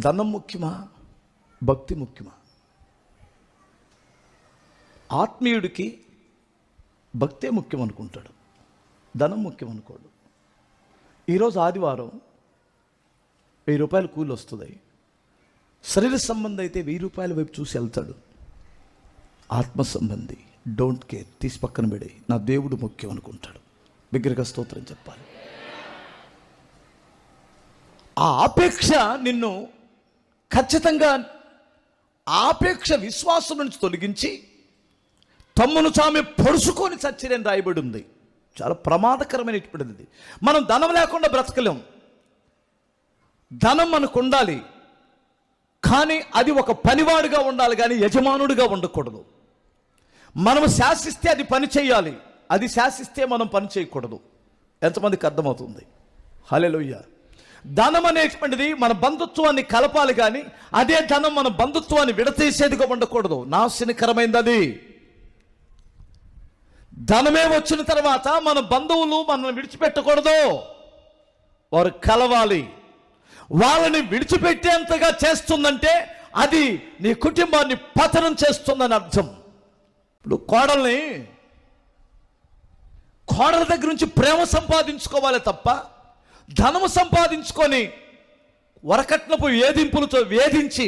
ధనం ముఖ్యమా, భక్తి ముఖ్యమా? ఆత్మీయుడికి భక్తే ముఖ్యం అనుకుంటాడు, ధనం ముఖ్యం అనుకోడు. ఈరోజు ఆదివారం 1000 రూపాయలు కూలి వస్తుంది. శరీర సంబంధి అయితే 1000 రూపాయల వైపు చూసి వెళ్తాడు. ఆత్మ సంబంధి డోంట్ కేర్, తీసి పక్కన పెడే, నా దేవుడు ముఖ్యం అనుకుంటాడు. బిగ్గరగా స్తోత్రం చెప్పాలి. ఆ ఆపేక్ష నిన్ను ఖచ్చితంగా ఆపేక్ష విశ్వాసం నుంచి తొలగించి తమ్మును తామే పొడుచుకొని చచ్చిరని రాయబడి ఉంది. చాలా ప్రమాదకరమైనటువంటిది. మనం ధనం లేకుండా బ్రతకలేం. ధనం మనకు ఉండాలి, కానీ అది ఒక పనివాడుగా ఉండాలి, కానీ యజమానుడిగా ఉండకూడదు. మనం శాసిస్తే అది పని చేయాలి, అది శాసిస్తే మనం పని చేయకూడదు. ఎంతమందికి అర్థమవుతుంది? హల్లెలూయా. ధనం అనేటువంటిది మన బంధుత్వాన్ని కలపాలి, కానీ అదే ధనం మన బంధుత్వాన్ని విడతీసేదిగా ఉండకూడదు. నాశనకరమైంది అది. ధనమే వచ్చిన తర్వాత మన బంధువులు మనల్ని విడిచిపెట్టకూడదు, వారు కలవాలి. వాళ్ళని విడిచిపెట్టేంతగా చేస్తుందంటే అది నీ కుటుంబాన్ని పతనం చేస్తుందని అర్థం. ఇప్పుడు కోడల దగ్గర నుంచి ప్రేమ సంపాదించుకోవాలి తప్ప ధనము సంపాదించుకొని వరకట్నపు వేధింపులతో వేధించి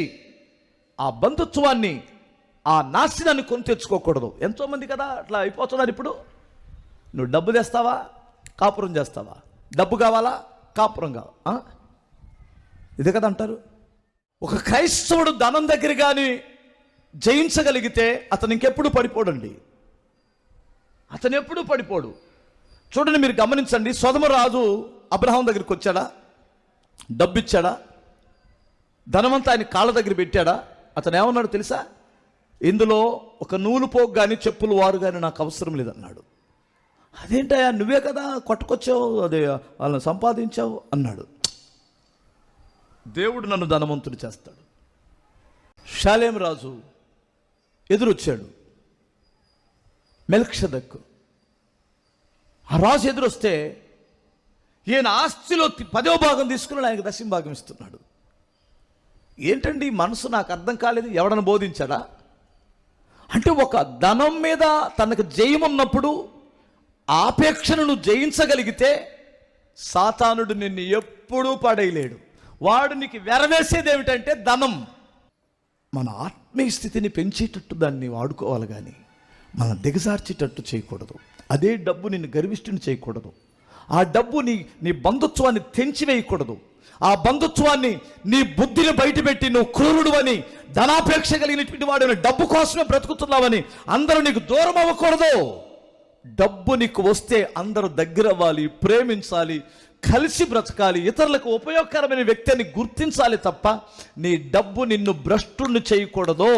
ఆ బంధుత్వాన్ని, ఆ నాశనాన్ని కొని తెచ్చుకోకూడదు. ఎంతోమంది కదా అట్లా అయిపోతున్నారు. ఇప్పుడు నువ్వు డబ్బు తెస్తావా, కాపురం చేస్తావా? డబ్బు కావాలా, కాపురం కావాలా? ఇదే కదా అంటారు. ఒక క్రైస్తవుడు ధనం దగ్గర కానీ జయించగలిగితే అతను ఇంకెప్పుడు పడిపోడండి. అతను ఎప్పుడూ పడిపోడు. చూడండి, మీరు గమనించండి. సొదొమ రాజు అబ్రహాం దగ్గరికి వచ్చాడా? డబ్బు ఇచ్చాడా? ధనమంతా ఆయన కాళ్ళ దగ్గర పెట్టాడా? అతను ఏమన్నాడు తెలుసా? ఇందులో ఒక నూలు పోగు కానీ చెప్పులు వారు కానీ నాకు అవసరం లేదన్నాడు. అదేంటయ్యా, నువ్వే కదా కొట్టుకొచ్చావు, అదే వాళ్ళని సంపాదించావు అన్నాడు. దేవుడు నన్ను ధనవంతుడు చేస్తాడు. షాలేం రాజు ఎదురొచ్చాడు, మెల్కిషెదెకు. ఆ రాజు ఎదురొస్తే ఈయన ఆస్తిలో 10వ భాగం తీసుకుని ఆయనకు 10వ భాగం ఇస్తున్నాడు. ఏంటండి మనసు నాకు అర్థం కాలేదు. ఎవడన్నా బోధించాడా? అంటే ఒక ధనం మీద తనకు జయం ఉన్నప్పుడు ఆపేక్షను నువ్వు జయించగలిగితే సాతానుడు నిన్ను ఎప్పుడూ పడేయలేడు. వాడు నీకు వెరవేసేది ఏమిటంటే ధనం. మన ఆత్మీయ స్థితిని పెంచేటట్టు దాన్ని వాడుకోవాలి, కానీ మనం దిగజార్చేటట్టు చేయకూడదు. అదే డబ్బు నిన్ను గర్విష్ఠుని చేయకూడదు. ఆ డబ్బు నీ బంధుత్వాన్ని తెంచివేయకూడదు. ఆ బంధుత్వాన్ని, నీ బుద్ధిని బయటపెట్టి నువ్వు క్రూరుడు అని, ధనాపేక్ష కలిగినటువంటి వాడు డబ్బు కోసమే బ్రతుకుతున్నావని అందరూ నీకు దూరం అవ్వకూడదు. డబ్బు నీకు వస్తే అందరూ దగ్గర అవ్వాలి, ప్రేమించాలి, కలిసి బ్రతకాలి, ఇతరులకు ఉపయోగకరమైన వ్యక్తిని గుర్తించాలి తప్ప నీ డబ్బు నిన్ను భ్రష్టుణ్ణి చేయకూడదు.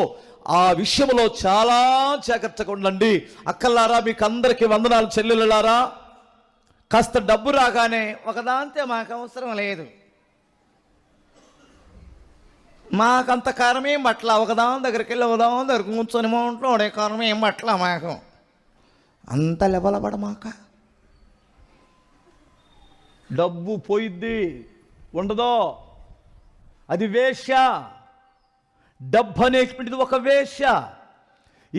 ఆ విషయంలో చాలా జాగ్రత్తగా ఉండండి. అక్కలారా, మీకు అందరికీ వందనాలు. చెల్లెళ్ళారా, కాస్త డబ్బు రాగానే ఒకదాంతే మాకు అవసరం లేదు, మాకంత కారం ఏం పట్ల, ఒకదాని దగ్గరికి వెళ్ళి ఒకదాని దగ్గర కూర్చొని ఇంట్లో కారం ఏం పట్ల, మాకు అంత లెవలబడ మాక. డబ్బు పోయిద్ది, ఉండదో, అది వేశ్య. డబ్బు అనేటువంటిది ఒక వేశ్య.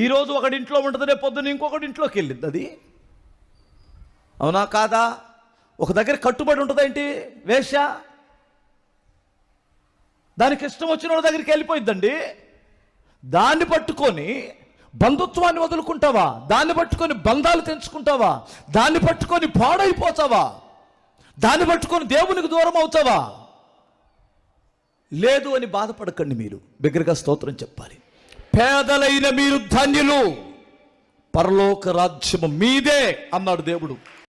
ఈరోజు ఒకడింట్లో ఉంటుంది, రేపు పొద్దున్న ఇంకొకటి ఇంట్లోకి వెళ్ళిద్ది. అది అవునా కాదా? ఒక దగ్గర కట్టుబడి ఉంటుంది ఏంటి? వేశ్య. దానికి ఇష్టం వచ్చిన వాళ్ళ దగ్గరికి వెళ్ళిపోయిద్దండి. దాన్ని పట్టుకొని బంధుత్వాన్ని వదులుకుంటావా? దాన్ని పట్టుకొని బంధాలు తెంచుకుంటావా? దాన్ని పట్టుకొని పాడైపోతావా? దాన్ని పట్టుకొని దేవునికి దూరం అవుతావా? లేదు అని బాధపడకండి. మీరు బిగ్గరగా స్తోత్రం చెప్పాలి. పేదలైన మీరు ధన్యులు, పరలోక రాజ్యము మీదే అన్నాడు దేవుడు.